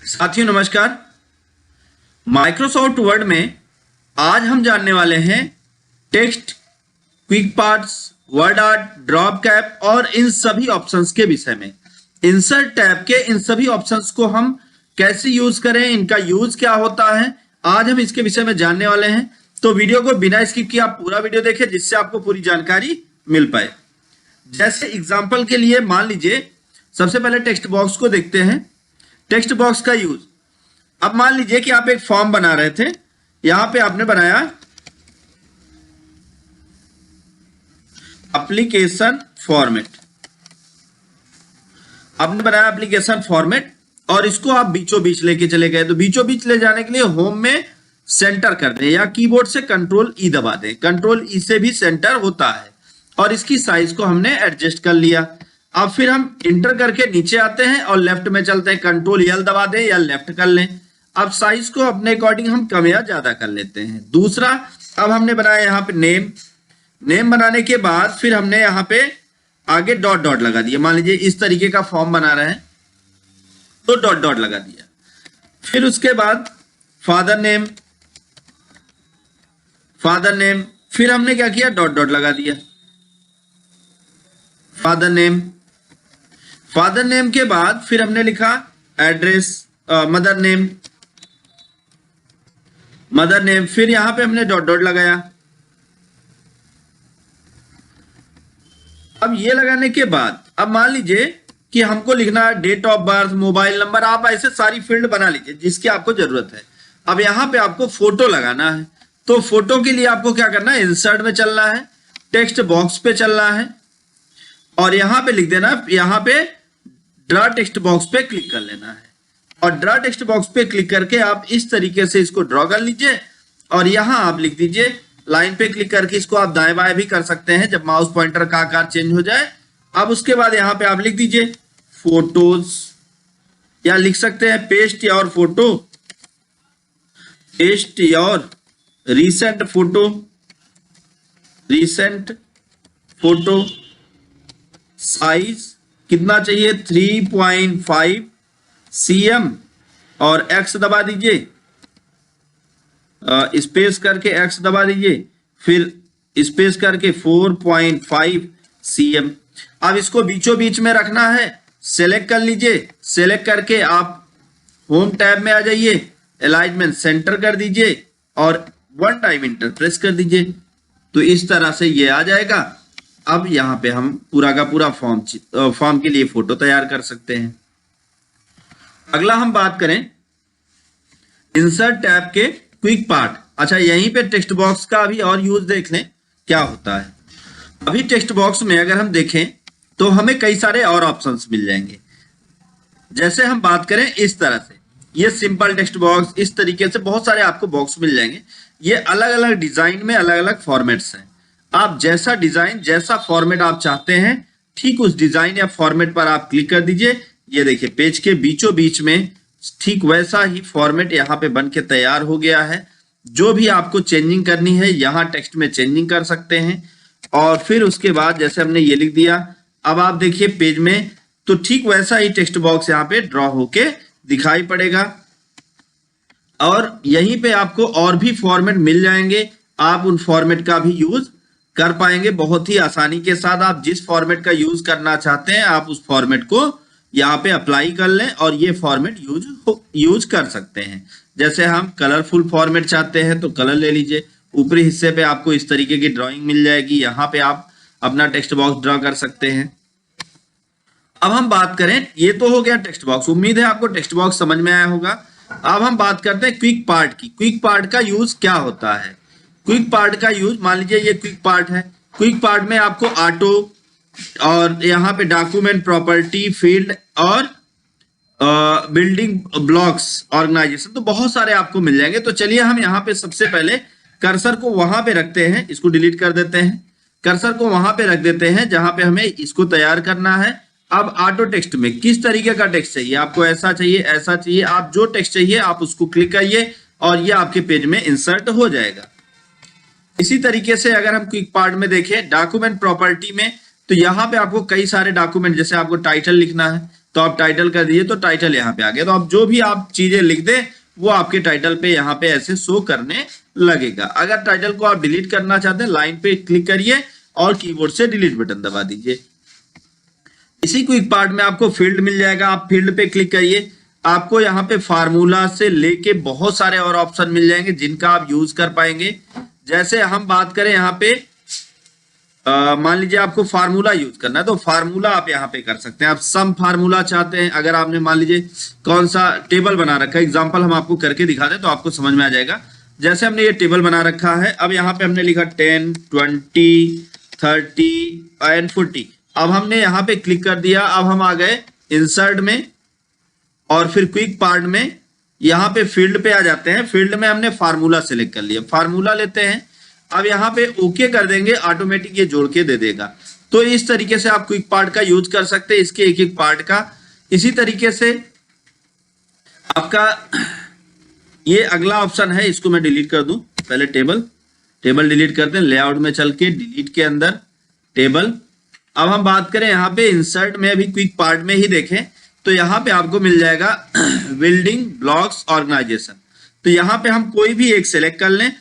साथियों नमस्कार। Microsoft word में आज हम जानने वाले हैं text, quick parts, word art, drop cap और इन सभी ऑप्शंस के विषय में। इंसर्ट टैब के इन सभी ऑप्शंस को हम कैसे यूज करें, इनका यूज क्या होता है, आज हम इसके विषय में जानने वाले हैं। तो वीडियो को बिना स्किप किए आप पूरा वीडियो देखें जिससे आपको पूरी जानकारी मिल पाए। जैसे एग्जाम्पल के लिए मान लीजिए सबसे पहले टेक्स्ट बॉक्स को देखते हैं। टेक्स्ट बॉक्स का यूज, अब मान लीजिए कि आप एक फॉर्म बना रहे थे, यहां पे आपने बनाया एप्लीकेशन फॉर्मेट, आपने बनाया एप्लीकेशन फॉर्मेट और इसको आप बीचों बीच लेके चले गए। तो बीचों बीच ले जाने के लिए होम में सेंटर कर दें या कीबोर्ड से कंट्रोल ई दबा दें। कंट्रोल ई से भी सेंटर होता है और इसकी साइज को हमने एडजस्ट कर लिया। अब फिर हम इंटर करके नीचे आते हैं और लेफ्ट में चलते हैं, कंट्रोल एल दबा दें या लेफ्ट कर लें। अब साइज को अपने अकॉर्डिंग हम कम या ज्यादा कर लेते हैं। दूसरा, अब हमने बनाया यहाँ पे नेम बनाने के बाद फिर हमने यहाँ पे आगे डॉट डॉट लगा दिया। मान लीजिए इस तरीके का फॉर्म बना रहे हैं तो डॉट डॉट लगा दिया। फिर उसके बाद फादर नेम, फिर हमने क्या किया, डॉट डॉट लगा दिया। फादर नेम के बाद फिर हमने लिखा एड्रेस, मदर नेम, फिर यहां पे हमने डॉट डॉट लगाया। अब ये लगाने के बाद अब मान लीजिए कि हमको लिखना है date of birth, mobile number, आप ऐसे सारी फील्ड बना लीजिए जिसकी आपको जरूरत है। अब यहां पे आपको फोटो लगाना है, तो फोटो के लिए आपको क्या करना है, इंसर्ट में चलना है, टेक्स्ट बॉक्स पे चलना है और यहां पे लिख देना, यहां पे ड्रा टेक्स्ट बॉक्स पे क्लिक कर लेना है और ड्रा टेक्स्ट बॉक्स पे क्लिक करके आप इस तरीके से इसको ड्रॉ कर लीजिए और यहां आप लिख दीजिए, लाइन पे क्लिक करके इसको आप दाएं बाएं भी कर सकते हैं जब माउस पॉइंटर का आकार चेंज हो जाए। अब उसके बाद यहां पे आप लिख दीजिए फोटोज या लिख सकते हैं paste your photo, paste your recent photo, size कितना चाहिए 3.5 cm और X दबा दीजिए, स्पेस करके X दबा दीजिए, फिर स्पेस करके 4.5 cm। अब इसको बीचों बीच में रखना है, सेलेक्ट कर लीजिए, सेलेक्ट करके आप होम टैब में आ जाइए, अलाइनमेंट सेंटर कर दीजिए और वन टाइम इंटर प्रेस कर दीजिए। तो इस तरह से ये आ जाएगा। अब यहां पे हम पूरा का पूरा फॉर्म के लिए फोटो तैयार कर सकते हैं। अगला हम बात करें इंसर्ट टैब के क्विक पार्ट। अच्छा, यहीं पे टेक्स्ट बॉक्स का अभी और यूज देख लें क्या होता है। अभी टेक्स्ट बॉक्स में अगर हम देखें तो हमें कई सारे और ऑप्शंस मिल जाएंगे। जैसे हम बात करें इस तरह से, ये सिंपल टेक्स्ट बॉक्स, इस तरीके से बहुत सारे आपको बॉक्स मिल जाएंगे। ये अलग अलग डिजाइन में अलग अलग फॉर्मेट्स हैं। आप जैसा डिजाइन, जैसा फॉर्मेट आप चाहते हैं, ठीक उस डिजाइन या फॉर्मेट पर आप क्लिक कर दीजिए। ये देखिए पेज के बीचों बीच में ठीक वैसा ही फॉर्मेट यहाँ पे बन के तैयार हो गया है। जो भी आपको चेंजिंग करनी है यहाँ टेक्स्ट में चेंजिंग कर सकते हैं। और फिर उसके बाद जैसे हमने ये लिख दिया, अब आप देखिए पेज में तो ठीक वैसा ही टेक्स्ट बॉक्स यहाँ पे ड्रॉ होके दिखाई पड़ेगा और यहीं पे आपको और भी फॉर्मेट मिल जाएंगे। आप उन फॉर्मेट का भी यूज कर पाएंगे बहुत ही आसानी के साथ। आप जिस फॉर्मेट का यूज करना चाहते हैं आप उस फॉर्मेट को यहाँ पे अप्लाई कर लें और ये फॉर्मेट यूज कर सकते हैं। जैसे हम कलरफुल फॉर्मेट चाहते हैं तो कलर ले लीजिए, ऊपरी हिस्से पे आपको इस तरीके की ड्राइंग मिल जाएगी, यहाँ पे आप अपना टेक्स्ट बॉक्स ड्रॉ कर सकते हैं। अब हम बात करें, ये तो हो गया टेक्स्ट बॉक्स, उम्मीद है आपको टेक्स्ट बॉक्स समझ में आया होगा। अब हम बात करते हैं क्विक पार्ट की। क्विक पार्ट का यूज क्या होता है। क्विक पार्ट का यूज, मान लीजिए ये क्विक पार्ट है, क्विक पार्ट में आपको ऑटो और यहाँ पे डॉक्यूमेंट, प्रॉपर्टी, फील्ड और बिल्डिंग ब्लॉक्स, ऑर्गेनाइजेशन, तो बहुत सारे आपको मिल जाएंगे। तो चलिए हम यहाँ पे सबसे पहले कर्सर को वहां पे रखते हैं, इसको डिलीट कर देते हैं, कर्सर को वहां पे रख देते हैं जहां पे हमें इसको तैयार करना है। अब ऑटो टेक्स्ट में किस तरीके का टेक्स्ट चाहिए आपको, ऐसा चाहिए, ऐसा चाहिए, आप जो टेक्स्ट चाहिए आप उसको क्लिक करिए और ये आपके पेज में इंसर्ट हो जाएगा। इसी तरीके से अगर हम क्विक पार्ट में देखें डॉक्यूमेंट प्रॉपर्टी में, तो यहाँ पे आपको कई सारे डॉक्यूमेंट, जैसे आपको टाइटल लिखना है, तो आप टाइटल कर दीजिए, तो टाइटल यहाँ पे आ गया। तो अब जो भी आप चीजें लिख दें वो आपके टाइटल पे यहाँ पे ऐसे शो करने लगेगा। अगर टाइटल को आप डिलीट करना चाहते हैं, लाइन पे क्लिक करिए और कीबोर्ड से डिलीट बटन दबा दीजिए। इसी क्विक पार्ट में आपको फील्ड मिल जाएगा, आप फील्ड पे क्लिक करिए। आपको यहाँ पे फार्मूला से लेके बहुत सारे और ऑप्शन मिल जाएंगे जिनका आप यूज कर पाएंगे। जैसे हम बात करें यहाँ पे मान लीजिए आपको फार्मूला यूज करना है, तो फार्मूला आप यहाँ पे कर सकते हैं। आप सम फार्मूला चाहते हैं, अगर आपने मान लीजिए कौन सा टेबल बना रखा है, एग्जांपल हम आपको करके दिखा दें तो आपको समझ में आ जाएगा। जैसे हमने ये टेबल बना रखा है, अब यहाँ पे हमने लिखा 10, 20, 30 एंड 40। अब हमने यहाँ पे क्लिक कर दिया। अब हम आ गए इंसर्ट में और फिर क्विक पार्ट में, यहाँ पे फील्ड पे आ जाते हैं। फील्ड में हमने फार्मूला सेलेक्ट कर लिया, फार्मूला लेते हैं। अब यहाँ पे ओके कर देंगे, ऑटोमेटिक ये जोड़ के दे देगा। तो इस तरीके से आप क्विक पार्ट का यूज कर सकते हैं, इसके एक एक पार्ट का। इसी तरीके से आपका ये अगला ऑप्शन है, इसको मैं डिलीट कर दूं। पहले टेबल डिलीट करते हैं, लेआउट में चल के डिलीट के अंदर टेबल। अब हम बात करें यहाँ पे इंसर्ट में, अभी क्विक पार्ट में ही देखें तो यहाँ पे आपको मिल जाएगा बिल्डिंग ब्लॉक्स ऑर्गेनाइजेशन। तो यहाँ पे हम कोई भी एक सेलेक्ट कर लें,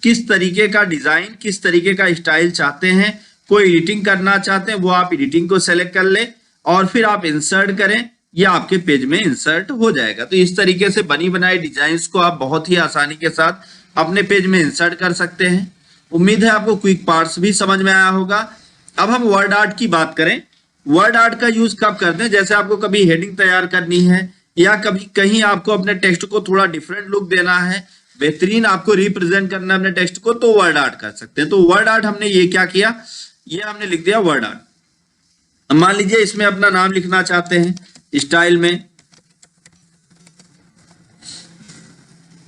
किस तरीके का डिजाइन, किस तरीके का स्टाइल चाहते हैं। कोई एडिटिंग करना चाहते हैं वो आप एडिटिंग को सेलेक्ट कर ले और फिर आप इंसर्ट करें, यह आपके पेज में इंसर्ट हो जाएगा। तो इस तरीके से बनी बनाई डिजाइन्स को आप बहुत ही आसानी के साथ अपने पेज में इंसर्ट कर सकते हैं। उम्मीद है आपको क्विक पार्ट्स भी समझ में आया होगा। अब हम वर्ड आर्ट की बात करें। वर्ड आर्ट का यूज कब करते हैं, जैसे आपको कभी हेडिंग तैयार करनी है या कभी कहीं आपको अपने टेक्स्ट को थोड़ा डिफरेंट लुक देना है, बेहतरीन आपको रिप्रेजेंट करना है अपने टेक्स्ट को, तो वर्ड आर्ट कर सकते हैं। तो वर्ड आर्ट हमने ये क्या किया, ये हमने लिख दिया वर्ड आर्ट। मान लीजिए इसमें अपना नाम लिखना चाहते हैं स्टाइल में,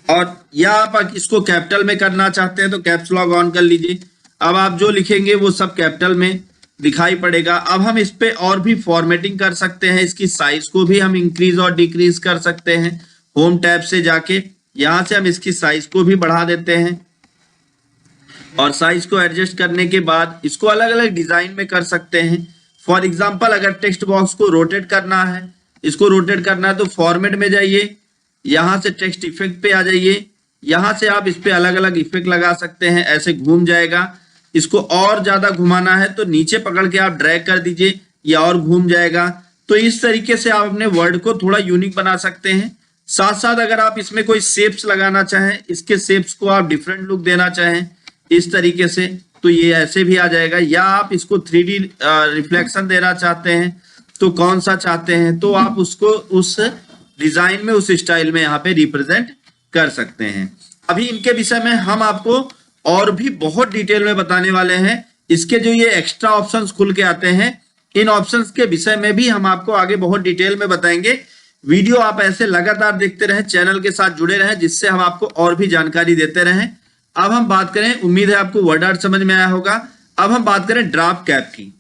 और या आप इसको कैपिटल में करना चाहते हैं तो कैप्स लॉक ऑन कर लीजिए। अब आप जो लिखेंगे वो सब कैपिटल में दिखाई पड़ेगा। अब हम इस पे और भी फॉर्मेटिंग कर सकते हैं, इसकी साइज को भी हम इंक्रीज और डिक्रीज कर सकते हैं। होम टैब से जाके यहां से हम इसकी साइज को भी बढ़ा देते हैं और साइज को एडजस्ट करने के बाद इसको अलग अलग डिजाइन में कर सकते हैं। फॉर एग्जांपल अगर टेक्स्ट बॉक्स को रोटेट करना है, इसको रोटेट करना है तो फॉर्मेट में जाइए, यहां से टेक्स्ट इफेक्ट पे आ जाइए, यहां से आप इस पे अलग अलग इफेक्ट लगा सकते हैं, ऐसे घूम जाएगा। इसको और ज्यादा घुमाना है तो नीचे पकड़ के आप ड्रैग कर दीजिए, या और घूम जाएगा। तो इस तरीके से आप अपने वर्ड को थोड़ा यूनिक बना सकते हैं। साथ साथ अगर आप इसमें कोई शेप्स लगाना चाहें, इसके शेप्स को आप डिफरेंट लुक देना चाहें इस तरीके से, तो ये ऐसे भी आ जाएगा। या आप इसको 3D रिफ्लेक्शन देना चाहते हैं तो कौन सा चाहते हैं, तो आप उसको उस डिजाइन में, उस स्टाइल में यहाँ पे रिप्रेजेंट कर सकते हैं। अभी इनके विषय में हम आपको और भी बहुत डिटेल में बताने वाले हैं। इसके जो ये एक्स्ट्रा ऑप्शंस खुल के आते हैं, इन ऑप्शंस के विषय में भी हम आपको आगे बहुत डिटेल में बताएंगे। वीडियो आप ऐसे लगातार देखते रहें, चैनल के साथ जुड़े रहें, जिससे हम आपको और भी जानकारी देते रहें। अब हम बात करें, उम्मीद है आपको वर्ड आर्ट समझ में आया होगा। अब हम बात करें ड्राफ्ट कैप की।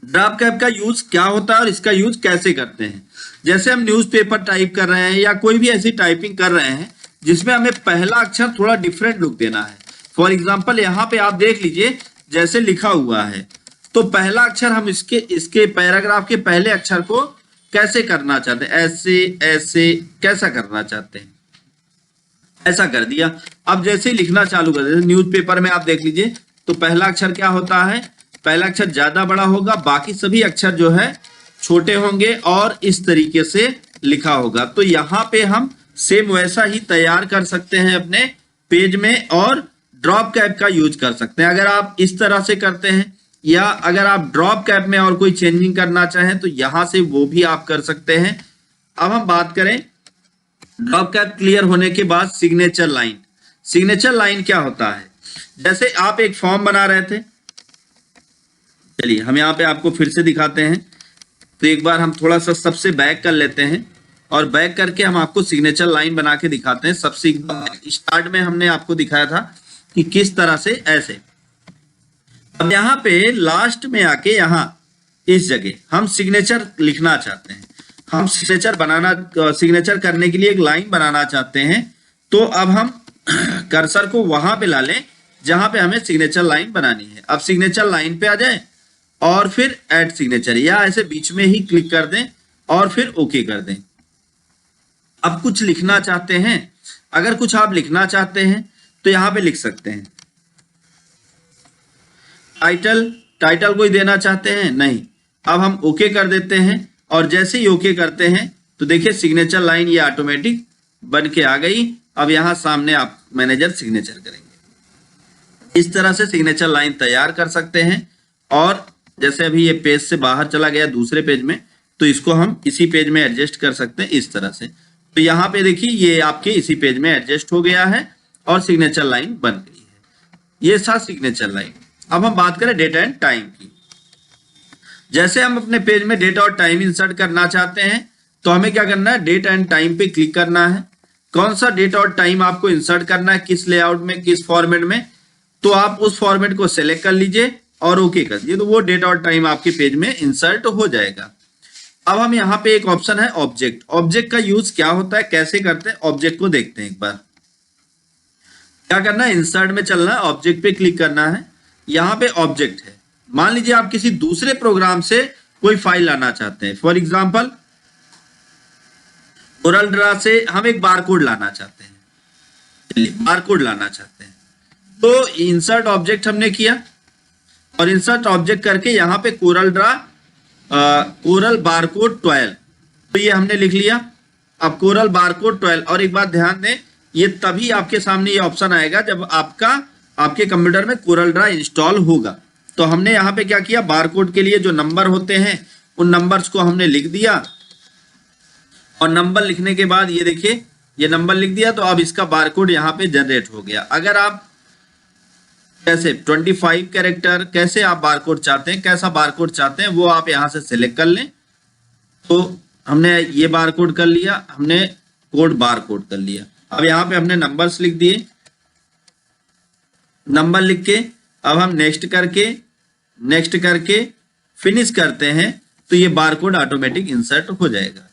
ड्राफ्ट कैप का यूज क्या होता है और इसका यूज कैसे करते हैं। जैसे हम न्यूज़पेपर टाइप कर रहे हैं या कोई भी ऐसी टाइपिंग कर रहे हैं जिसमें हमें पहला अक्षर थोड़ा डिफरेंट लुक देना है। फॉर एग्जाम्पल यहाँ पे आप देख लीजिए, जैसे लिखा हुआ है तो पहला अक्षर हम इसके पैराग्राफ के पहले अक्षर को कैसे करना चाहते हैं, ऐसे कैसा करना चाहते हैं, ऐसा कर दिया। अब जैसे ही लिखना चालू कर देते, न्यूज़पेपर में आप देख लीजिए तो पहला अक्षर क्या होता है, पहला अक्षर ज्यादा बड़ा होगा, बाकी सभी अक्षर जो है छोटे होंगे और इस तरीके से लिखा होगा। तो यहाँ पे हम सेम वैसा ही तैयार कर सकते हैं अपने पेज में और ड्रॉप कैप का यूज कर सकते हैं। अगर आप इस तरह से करते हैं या अगर आप ड्रॉप कैप में और कोई चेंजिंग करना चाहें तो यहां से वो भी आप कर सकते हैं। अब हम बात करें ड्रॉप कैप क्लियर होने के बाद सिग्नेचर लाइन। सिग्नेचर लाइन क्या होता है, जैसे आप एक फॉर्म बना रहे थे, चलिए हम यहाँ पे आपको फिर से दिखाते हैं। तो एक बार हम थोड़ा सा सबसे बैक कर लेते हैं और बैक करके हम आपको सिग्नेचर लाइन बना के दिखाते हैं। सबसे स्टार्ट में हमने आपको दिखाया था कि किस तरह से ऐसे। अब यहाँ पे लास्ट में आके यहाँ इस जगह हम सिग्नेचर लिखना चाहते हैं, हम सिग्नेचर करने के लिए एक लाइन बनाना चाहते हैं। तो अब हम कर्सर को वहां पे ला लें जहां पे हमें सिग्नेचर लाइन बनानी है। अब सिग्नेचर लाइन पे आ जाए और फिर ऐड सिग्नेचर या ऐसे बीच में ही क्लिक कर दें और फिर ओके कर दें। अब कुछ लिखना चाहते हैं, अगर कुछ आप लिखना चाहते हैं तो यहां पे लिख सकते हैं। टाइटल कोई देना चाहते हैं? नहीं। अब हम ओके कर देते हैं और जैसे ही ओके करते हैं तो देखिए सिग्नेचर लाइन ये ऑटोमेटिक बन के आ गई। अब यहां सामने आप मैनेजर सिग्नेचर करेंगे। इस तरह से सिग्नेचर लाइन तैयार कर सकते हैं। और जैसे अभी ये पेज से बाहर चला गया दूसरे पेज में, तो इसको हम इसी पेज में एडजस्ट कर सकते हैं इस तरह से। तो यहाँ पे देखिए ये आपके इसी पेज में एडजस्ट हो गया है और सिग्नेचर लाइन बन गई है। ये था सिग्नेचर लाइन। अब हम बात करें डेट एंड टाइम की। जैसे हम अपने पेज में डेट और टाइम इंसर्ट करना चाहते हैं तो हमें क्या करना है, डेट एंड टाइम पे क्लिक करना है। कौन सा डेट और टाइम आपको इंसर्ट करना है, किस लेआउट में, किस फॉर्मेट में, तो आप उस फॉर्मेट को सिलेक्ट कर लीजिए और ओके कर दीजिए, तो वो डेट और टाइम आपके पेज में इंसर्ट हो जाएगा। अब हम यहाँ पे एक ऑप्शन है ऑब्जेक्ट। ऑब्जेक्ट का यूज क्या होता है, कैसे करते हैं, ऑब्जेक्ट को देखते हैं एक बार। क्या करना है, इंसर्ट में चलना है, ऑब्जेक्ट पे क्लिक करना है। यहाँ पे ऑब्जेक्ट है। मान लीजिए आप किसी दूसरे प्रोग्राम से कोई फाइल लाना चाहते हैं। फॉर एग्जाम्पल कोरल ड्रा से हम एक बारकोड लाना चाहते हैं, चलिए बारकोड लाना चाहते हैं। तो इंसर्ट ऑब्जेक्ट हमने किया और इंसर्ट ऑब्जेक्ट करके यहाँ पे कोरल बारकोड 12, तो ये हमने लिख लिया। अब कोरल बारकोड 12, और एक बात ध्यान दें, ये तभी आपके सामने ये ऑप्शन आएगा जब आपके कंप्यूटर में कोरल ड्रा इंस्टॉल होगा। तो हमने यहाँ पे क्या किया, बारकोड के लिए जो नंबर होते हैं उन नंबर्स को हमने लिख दिया और नंबर लिखने के बाद ये देखिए ये नंबर लिख दिया। तो अब इसका बारकोड यहाँ पे जनरेट हो गया। अगर आप कैसे 25 कैरेक्टर कैसे आप बारकोड चाहते हैं, कैसा बारकोड चाहते हैं, वो आप यहाँ से सिलेक्ट कर लें। तो हमने ये बारकोड कर लिया, हमने कोड बारकोड कर लिया। अब यहाँ पे हमने नंबर्स लिख दिए, नंबर लिख के अब हम नेक्स्ट करके फिनिश करते हैं तो ये बारकोड ऑटोमेटिक इंसर्ट हो जाएगा।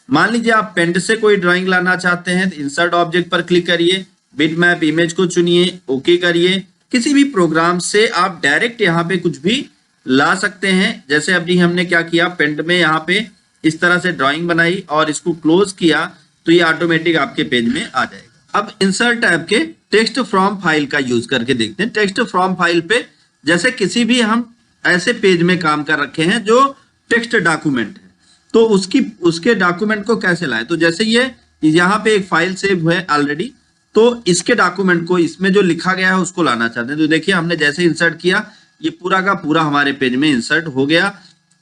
मान लीजिए आप पेंट से कोई ड्राइंग लाना चाहते हैं तो इंसर्ट ऑब्जेक्ट पर क्लिक करिए, बिटमैप इमेज को चुनिए, ओके करिए। किसी भी प्रोग्राम से आप डायरेक्ट यहाँ पे कुछ भी ला सकते हैं। जैसे अभी हमने क्या किया, पेंट में यहाँ पे इस तरह से ड्राइंग बनाई और इसको क्लोज किया तो ये ऑटोमेटिक आपके पेज में आ जाएगा। अब इंसर्ट टैब के टेक्स्ट फ्रॉम फाइल का यूज करके देखते हैं। टेक्स्ट फ्रॉम फाइल पे जैसे किसी भी हम ऐसे पेज में काम कर रखे हैं जो टेक्स्ट डॉक्यूमेंट है, तो उसके डॉक्यूमेंट को कैसे लाएं। तो जैसे ये यहाँ पे एक फाइल सेव है ऑलरेडी, तो इसके डॉक्यूमेंट को इसमें जो लिखा गया है उसको लाना चाहते हैं। तो देखिए हमने जैसे इंसर्ट किया ये पूरा का पूरा हमारे पेज में इंसर्ट हो गया।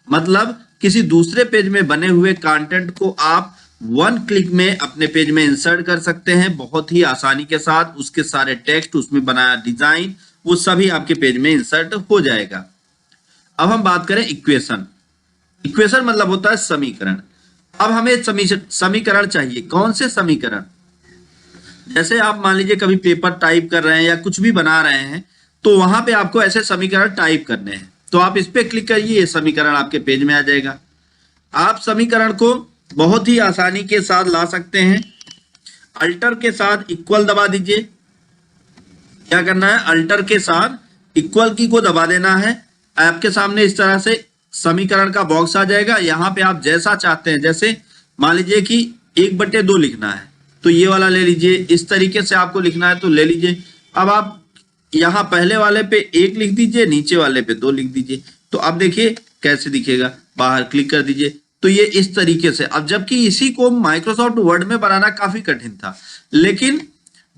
मतलब किसी दूसरे पेज में बने हुए कंटेंट को आप वन क्लिक में अपने पेज में इंसर्ट कर सकते हैं बहुत ही आसानी के साथ। उसके सारे टेक्स्ट, उसमें बनाया डिजाइन, वो सभी आपके पेज में इंसर्ट हो जाएगा। अब हम बात करें इक्वेशन। इक्वेशन मतलब होता है समीकरण। अब हमें समीकरण चाहिए। कौन से समीकरण, जैसे आप मान लीजिए कभी पेपर टाइप कर रहे हैं या कुछ भी बना रहे हैं तो वहां पे आपको ऐसे समीकरण टाइप करने हैं। तो आप इस पे क्लिक करिए, ये समीकरण आपके पेज में आ जाएगा। आप समीकरण को बहुत ही आसानी के साथ ला सकते हैं। अल्टर के साथ इक्वल दबा दीजिए। क्या करना है, अल्टर के साथ इक्वल की को दबा देना है। आपके सामने इस तरह से समीकरण का बॉक्स आ जाएगा। यहाँ पे आप जैसा चाहते हैं, जैसे मान लीजिए कि 1/2 लिखना है तो ये वाला ले लीजिए। इस तरीके से आपको लिखना है तो ले लीजिए। अब आप यहाँ पहले वाले पे 1 लिख दीजिए, नीचे वाले पे 2 लिख दीजिए। तो अब देखिए कैसे दिखेगा, बाहर क्लिक कर दीजिए तो ये इस तरीके से। अब जबकि इसी को माइक्रोसॉफ्ट वर्ड में बनाना काफी कठिन था, लेकिन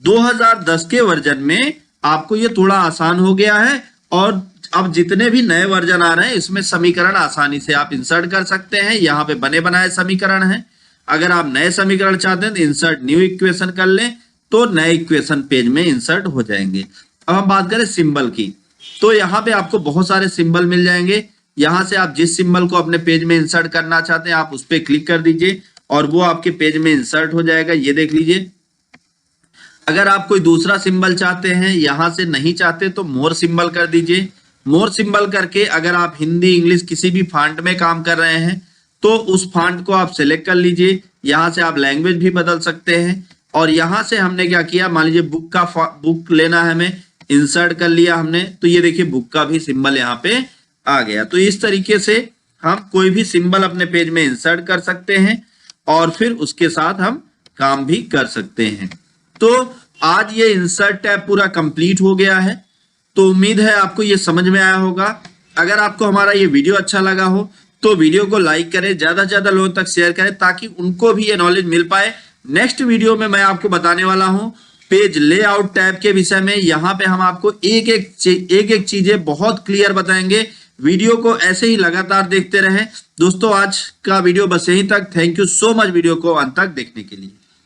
2010 के वर्जन में आपको ये थोड़ा आसान हो गया है। और अब जितने भी नए वर्जन आ रहे हैं इसमें समीकरण आसानी से आप इंसर्ट कर सकते हैं। यहाँ पे बने बनाए समीकरण हैं। अगर आप नए समीकरण चाहते हैं तो इंसर्ट न्यू इक्वेशन कर लें तो नए इक्वेशन पेज में इंसर्ट हो जाएंगे। अब हम बात करें सिंबल की, तो यहाँ पे आपको बहुत सारे सिंबल मिल जाएंगे। यहाँ से आप जिस सिंबल को अपने पेज में इंसर्ट करना चाहते हैं आप उस पर क्लिक कर दीजिए और वो आपके पेज में इंसर्ट हो जाएगा। ये देख लीजिए। अगर आप कोई दूसरा सिंबल चाहते हैं, यहाँ से नहीं चाहते तो मोर सिंबल कर दीजिए। मोर सिंबल करके अगर आप हिंदी इंग्लिश किसी भी फॉन्ट में काम कर रहे हैं तो उस फॉन्ट को आप सिलेक्ट कर लीजिए। यहाँ से आप लैंग्वेज भी बदल सकते हैं। और यहाँ से हमने क्या किया, मान लीजिए बुक लेना है हमें, इंसर्ट कर लिया हमने, तो ये देखिए बुक का भी सिंबल यहाँ पे आ गया। तो इस तरीके से हम कोई भी सिंबल अपने पेज में इंसर्ट कर सकते हैं और फिर उसके साथ हम काम भी कर सकते हैं। तो आज ये इंसर्ट टैब पूरा कंप्लीट हो गया है। तो उम्मीद है आपको ये समझ में आया होगा। अगर आपको हमारा ये वीडियो अच्छा लगा हो तो वीडियो को लाइक करें, ज्यादा से ज्यादा लोगों तक शेयर करें ताकि उनको भी ये नॉलेज मिल पाए। नेक्स्ट वीडियो में मैं आपको बताने वाला हूं पेज लेआउट टैब के विषय में। यहाँ पे हम आपको एक एक चीजें बहुत क्लियर बताएंगे। वीडियो को ऐसे ही लगातार देखते रहें। दोस्तों आज का वीडियो बस यहीं तक। Thank you so much video को अंत तक देखने के लिए।